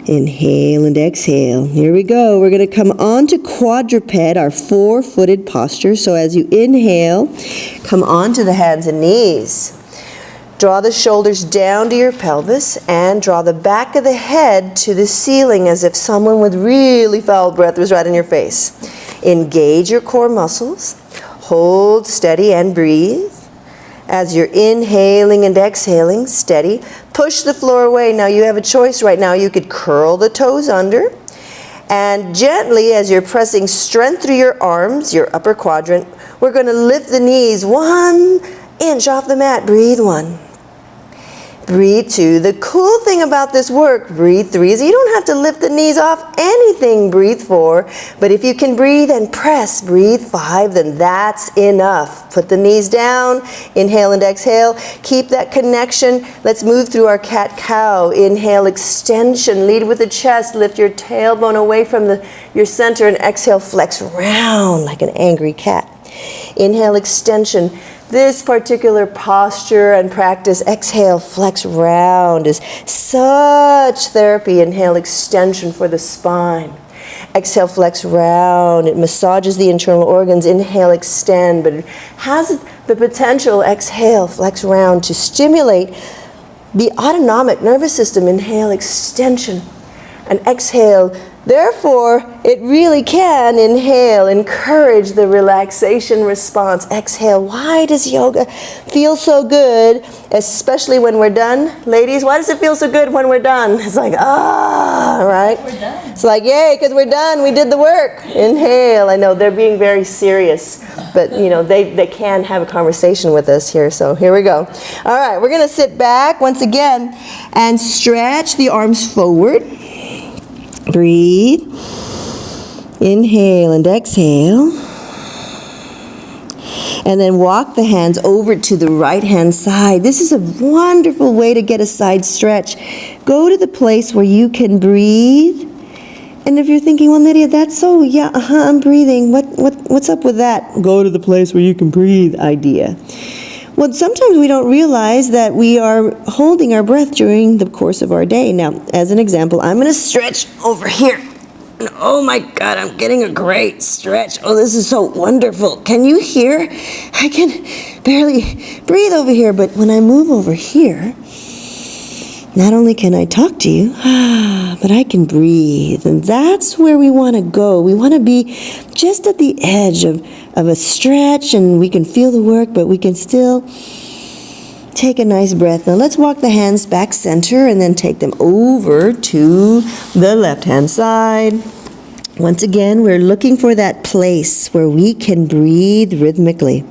Inhale and exhale. Here we go. We're going to come onto quadruped, our four-footed posture. So as you inhale, come onto the hands and knees. Draw the shoulders down to your pelvis and draw the back of the head to the ceiling as if someone with really foul breath was right in your face. Engage your core muscles. Hold steady and breathe. As you're inhaling and exhaling, steady. Push the floor away. Now you have a choice right now. You could curl the toes under. And gently, as you're pressing strength through your arms, your upper quadrant, we're going to lift the knees 1 inch off the mat. Breathe 1. Breathe 2. The cool thing about this work, breathe 3, is you don't have to lift the knees off anything. Breathe 4. But if you can breathe and press, breathe 5, then that's enough. Put the knees down. Inhale and exhale. Keep that connection. Let's move through our cat-cow. Inhale, extension. Lead with the chest. Lift your tailbone away from your center and exhale, flex round like an angry cat. Inhale, extension. This particular posture and practice, exhale, flex round, is such therapy. Inhale, extension for the spine. Exhale, flex round. It massages the internal organs. Inhale, extend, but it has the potential, exhale, flex round, to stimulate the autonomic nervous system. Inhale, extension, and exhale. Therefore, it really can, inhale, encourage the relaxation response. Exhale. Why does yoga feel so good, especially when we're done? Ladies, why does it feel so good when we're done? It's like, right? We're done. It's like, yay, because we're done. We did the work. Inhale. I know they're being very serious, but they can have a conversation with us here. So here we go. All right, we're going to sit back once again and stretch the arms forward. Breathe. Inhale and exhale. And then walk the hands over to the right-hand side. This is a wonderful way to get a side stretch. Go to the place where you can breathe. And if you're thinking, well, Nydia, that's so, yeah, I'm breathing. What's up with that? Go to the place where you can breathe idea. Well, sometimes we don't realize that we are holding our breath during the course of our day. Now, as an example, I'm going to stretch over here. Oh my God, I'm getting a great stretch. Oh, this is so wonderful. Can you hear? I can barely breathe over here, but when I move over here, not only can I talk to you, but I can breathe. And that's where we want to go. We want to be just at the edge of a stretch, and we can feel the work, but we can still take a nice breath. Now let's walk the hands back center and then take them over to the left-hand side. Once again, we're looking for that place where we can breathe rhythmically.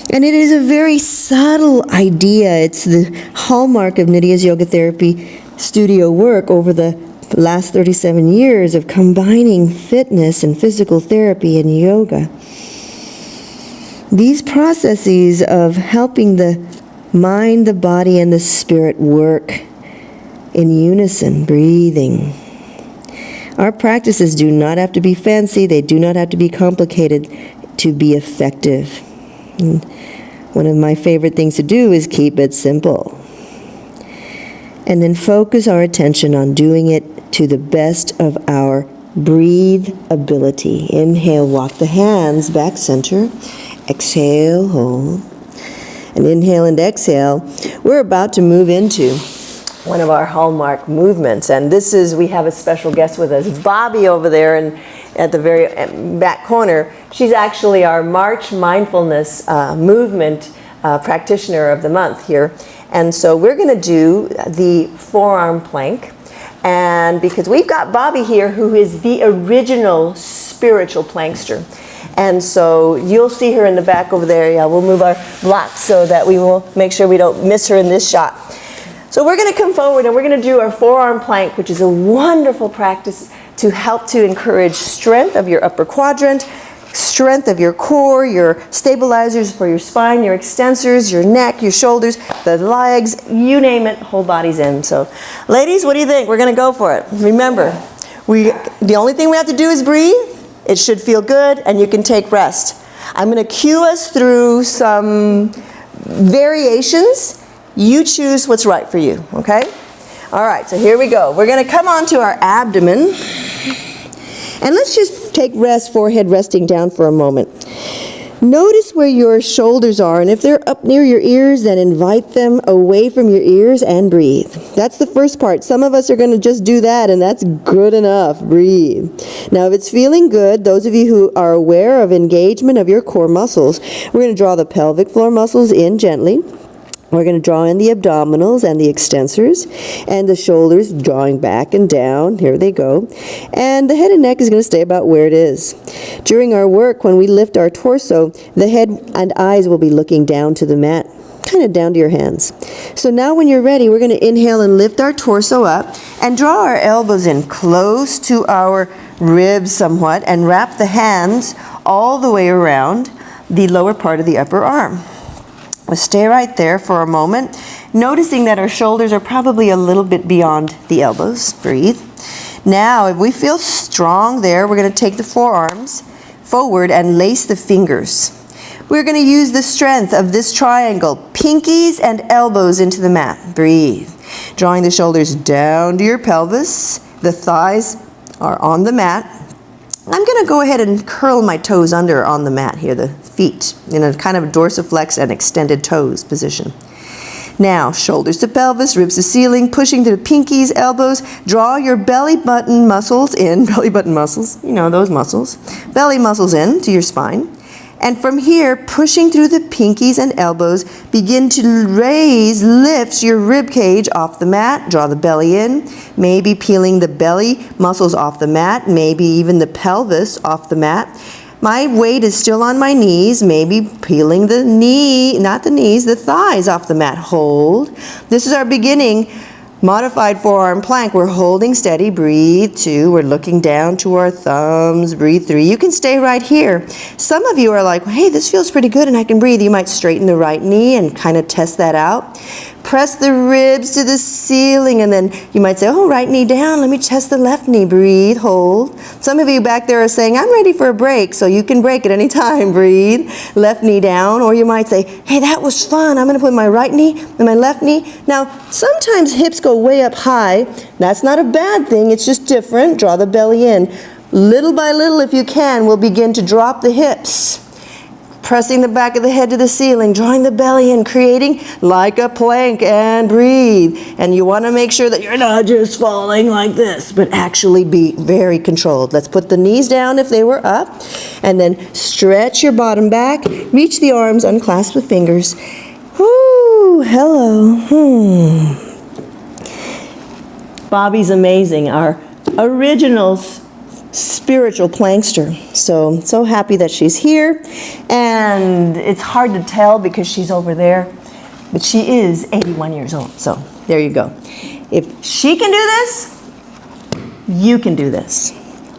And it is a very subtle idea. It's the hallmark of Nydia's yoga therapy studio work over the last 37 years of combining fitness and physical therapy and yoga. These processes of helping the mind, the body, and the spirit work in unison, breathing. Our practices do not have to be fancy. They do not have to be complicated to be effective. And one of my favorite things to do is keep it simple. And then focus our attention on doing it to the best of our breathe ability. Inhale, walk the hands back center. Exhale, hold. And inhale and exhale. We're about to move into one of our hallmark movements. And this is, we have a special guest with us, Bobby over there and at the very back corner. She's actually our March Mindfulness Movement Practitioner of the Month here. And so we're going to do the forearm plank. And because we've got Bobby here, who is the original spiritual plankster. And so you'll see her in the back over there. Yeah, we'll move our blocks so that we will make sure we don't miss her in this shot. So we're going to come forward and we're going to do our forearm plank, which is a wonderful practice to help to encourage strength of your upper quadrant, strength of your core, your stabilizers for your spine, your extensors, your neck, your shoulders, the legs, you name it, whole body's in. So ladies, what do you think? We're going to go for it. Remember, the only thing we have to do is breathe. It should feel good, and you can take rest. I'm going to cue us through some variations. You choose what's right for you, okay? All right, so here we go. We're going to come onto our abdomen. And let's just take forehead resting down for a moment. Notice where your shoulders are, and if they're up near your ears, then invite them away from your ears and breathe. That's the first part. Some of us are going to just do that, and that's good enough. Breathe. Now, if it's feeling good, those of you who are aware of engagement of your core muscles, we're going to draw the pelvic floor muscles in gently. We're going to draw in the abdominals and the extensors, and the shoulders drawing back and down. Here they go. And the head and neck is going to stay about where it is. During our work, when we lift our torso, the head and eyes will be looking down to the mat, kind of down to your hands. So now when you're ready, we're going to inhale and lift our torso up and draw our elbows in close to our ribs somewhat and wrap the hands all the way around the lower part of the upper arm. We'll stay right there for a moment, noticing that our shoulders are probably a little bit beyond the elbows. Breathe. Now, if we feel strong there, we're going to take the forearms forward and lace the fingers. We're going to use the strength of this triangle, pinkies and elbows into the mat. Breathe. Drawing the shoulders down to your pelvis. The thighs are on the mat. I'm going to go ahead and curl my toes under on the mat here, the feet, in a kind of dorsiflex and extended toes position. Now, shoulders to pelvis, ribs to ceiling, pushing to the pinkies, elbows. Draw your belly button muscles in, belly button muscles, you know those muscles. Belly muscles in to your spine. And from here, pushing through the pinkies and elbows, begin to lift your rib cage off the mat. Draw the belly in, maybe peeling the belly muscles off the mat, maybe even the pelvis off the mat. My weight is still on my knees, maybe peeling the knee, not the knees, the thighs off the mat. Hold. This is our beginning modified forearm plank. We're holding steady. Breathe. 2. We're looking down to our thumbs. Breathe. 3. You can stay right here. Some of you are like, hey, this feels pretty good and I can breathe. You might straighten the right knee and kind of test that out. Press the ribs to the ceiling, and then you might say, oh, right knee down. Let me test the left knee. Breathe. Hold. Some of you back there are saying, I'm ready for a break, so you can break at any time. Breathe. Left knee down. Or you might say, hey, that was fun. I'm going to put my right knee and my left knee. Now, sometimes hips go way up high. That's not a bad thing. It's just different. Draw the belly in. Little by little, if you can, we'll begin to drop the hips. Pressing the back of the head to the ceiling, drawing the belly in, creating like a plank, and breathe. And you want to make sure that you're not just falling like this, but actually be very controlled. Let's put the knees down if they were up, and then stretch your bottom back, reach the arms, unclasp the fingers. Whoo, hello. Bobby's amazing, our original spiritual plankster. So happy that she's here. And it's hard to tell because she's over there, but she is 81 years old. So there you go. If she can do this, you can do this.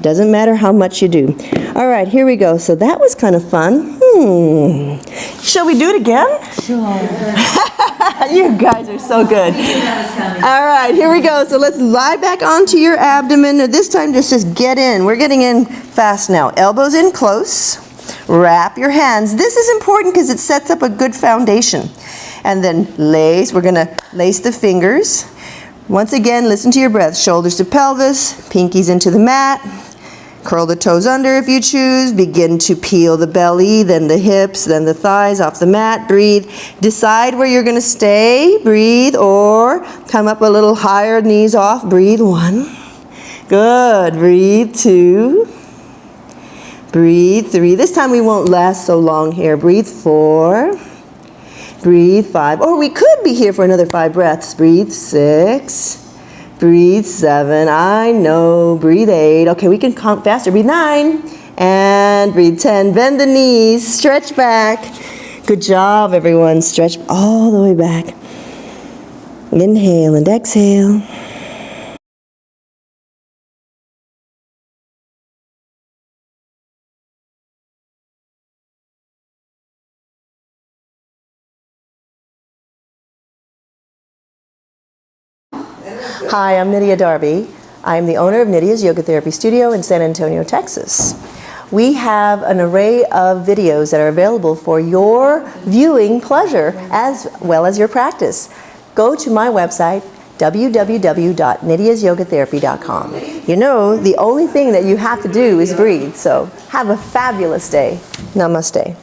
Doesn't matter how much you do. All right, here we go. So that was kind of fun. Shall we do it again? Sure. You guys are so good. All right, here we go. So let's lie back onto your abdomen. This time just get in. We're getting in fast now. Elbows in close. Wrap your hands. This is important because it sets up a good foundation. And then lace. We're going to lace the fingers. Once again, listen to your breath. Shoulders to pelvis. Pinkies into the mat. Curl the toes under if you choose. Begin to peel the belly, then the hips, then the thighs off the mat. Breathe. Decide where you're going to stay. Breathe. Or come up a little higher, knees off. Breathe. 1. Good. Breathe. 2. Breathe. 3. This time we won't last so long here. Breathe. 4. Breathe. 5. Or we could be here for another 5 breaths. Breathe. 6. Breathe. 7. I know. Breathe. 8. Okay, we can count faster. Breathe. 9. And breathe. 10. Bend the knees. Stretch back. Good job, everyone. Stretch all the way back. Inhale and exhale. Hi, I'm Nydia Darby. I am the owner of Nydia's Yoga Therapy Studio in San Antonio, Texas. We have an array of videos that are available for your viewing pleasure as well as your practice. Go to my website, www.nydiasyogatherapy.com. You know, the only thing that you have to do is breathe, so have a fabulous day. Namaste.